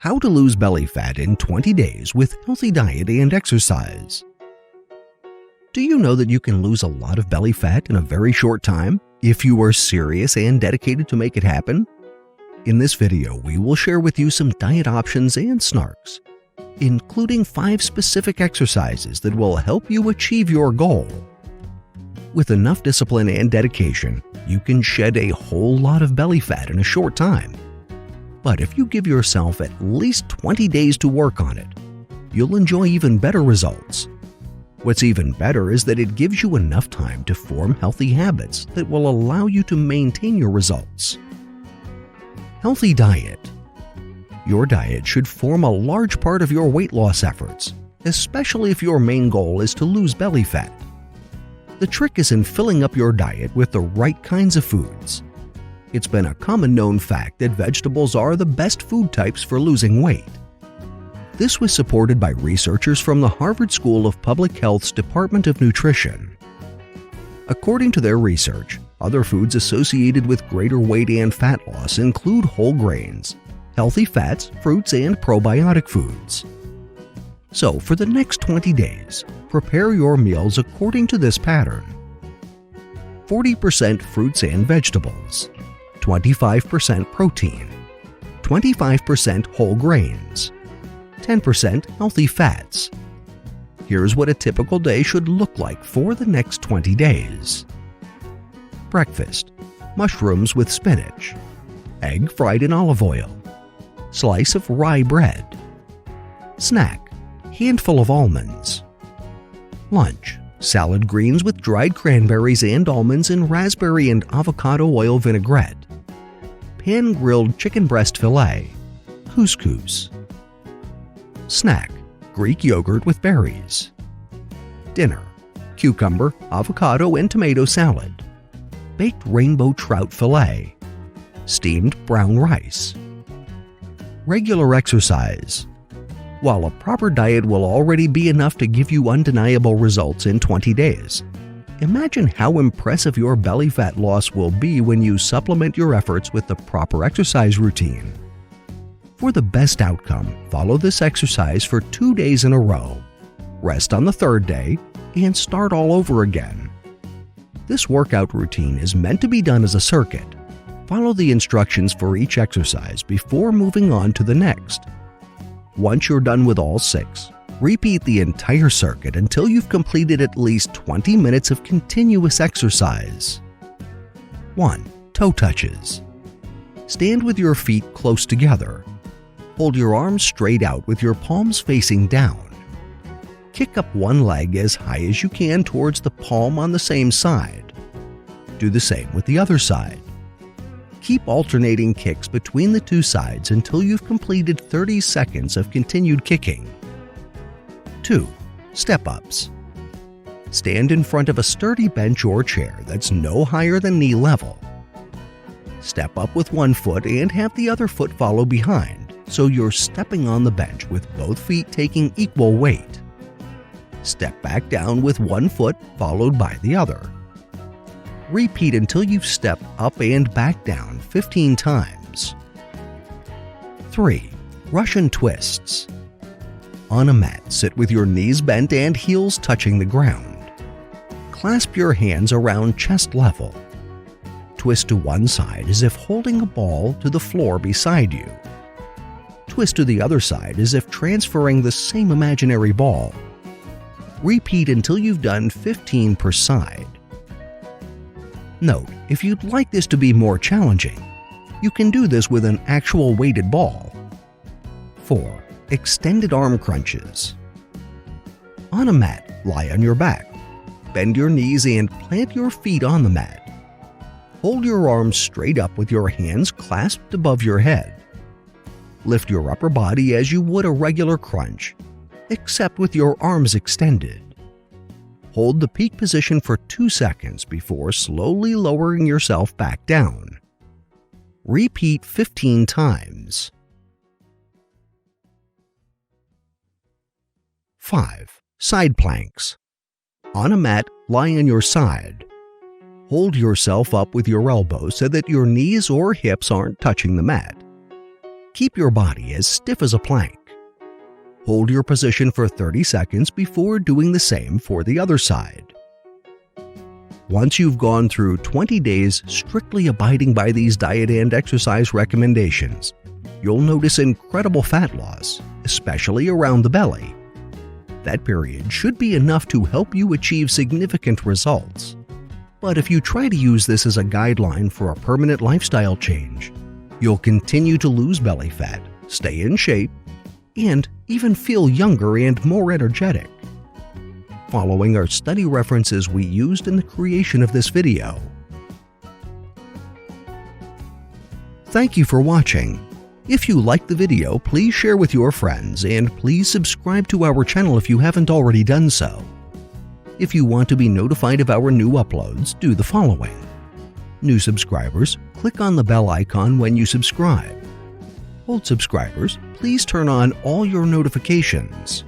How to lose belly fat in 20 days with healthy diet and exercise. Do you know that you can lose a lot of belly fat in a very short time if you are serious and dedicated to make it happen? In this video, we will share with you some diet options and snarks, including 5 specific exercises that will help you achieve your goal. With enough discipline and dedication, you can shed a whole lot of belly fat in a short time. But if you give yourself at least 20 days to work on it, you'll enjoy even better results. What's even better is that it gives you enough time to form healthy habits that will allow you to maintain your results. Healthy diet. Your diet should form a large part of your weight loss efforts, especially if your main goal is to lose belly fat. The trick is in filling up your diet with the right kinds of foods. It's been a common known fact that vegetables are the best food types for losing weight. This was supported by researchers from the Harvard School of Public Health's Department of Nutrition. According to their research, other foods associated with greater weight and fat loss include whole grains, healthy fats, fruits, and probiotic foods. So, for the next 20 days, prepare your meals according to this pattern. 40% fruits and vegetables, 25% protein, 25% whole grains, 10% healthy fats. Here's what a typical day should look like for the next 20 days. Breakfast: mushrooms with spinach, egg fried in olive oil, slice of rye bread. Snack: handful of almonds. Lunch: salad greens with dried cranberries and almonds in raspberry and avocado oil vinaigrette. Pan-grilled chicken breast fillet, couscous. Snack: Greek yogurt with berries. Dinner: cucumber, avocado, and tomato salad. Baked rainbow trout fillet. Steamed brown rice. Regular exercise. While a proper diet will already be enough to give you undeniable results in 20 days, imagine how impressive your belly fat loss will be when you supplement your efforts with the proper exercise routine. For the best outcome, follow this exercise for 2 days in a row, rest on the 3rd day, and start all over again. This workout routine is meant to be done as a circuit. Follow the instructions for each exercise before moving on to the next. Once you're done with all 6, repeat the entire circuit until you've completed at least 20 minutes of continuous exercise. 1. Toe touches. Stand with your feet close together. Hold your arms straight out with your palms facing down. Kick up one leg as high as you can towards the palm on the same side. Do the same with the other side. Keep alternating kicks between the 2 sides until you've completed 30 seconds of continued kicking. 2. Step-ups. Stand in front of a sturdy bench or chair that's no higher than knee level. Step up with one foot and have the other foot follow behind, so you're stepping on the bench with both feet taking equal weight. Step back down with one foot followed by the other. Repeat until you've stepped up and back down 15 times. 3. Russian twists. On a mat, sit with your knees bent and heels touching the ground. Clasp your hands around chest level. Twist to one side as if holding a ball to the floor beside you. Twist to the other side as if transferring the same imaginary ball. Repeat until you've done 15 per side. Note, if you'd like this to be more challenging, you can do this with an actual weighted ball. 4. Extended arm crunches. On a mat, lie on your back. Bend your knees and plant your feet on the mat. Hold your arms straight up with your hands clasped above your head. Lift your upper body as you would a regular crunch, except with your arms extended. Hold the peak position for 2 seconds before slowly lowering yourself back down. Repeat 15 times. 5. Side planks. On a mat, lie on your side. Hold yourself up with your elbows so that your knees or hips aren't touching the mat. Keep your body as stiff as a plank. Hold your position for 30 seconds before doing the same for the other side. Once you've gone through 20 days strictly abiding by these diet and exercise recommendations, you'll notice incredible fat loss, especially around the belly. That period should be enough to help you achieve significant results. But if you try to use this as a guideline for a permanent lifestyle change, you'll continue to lose belly fat, stay in shape, and even feel younger and more energetic. Following are study references we used in the creation of this video. Thank you for watching. If you liked the video, please share with your friends and please subscribe to our channel if you haven't already done so. If you want to be notified of our new uploads, do the following. New subscribers, click on the bell icon when you subscribe. Old subscribers, please turn on all your notifications.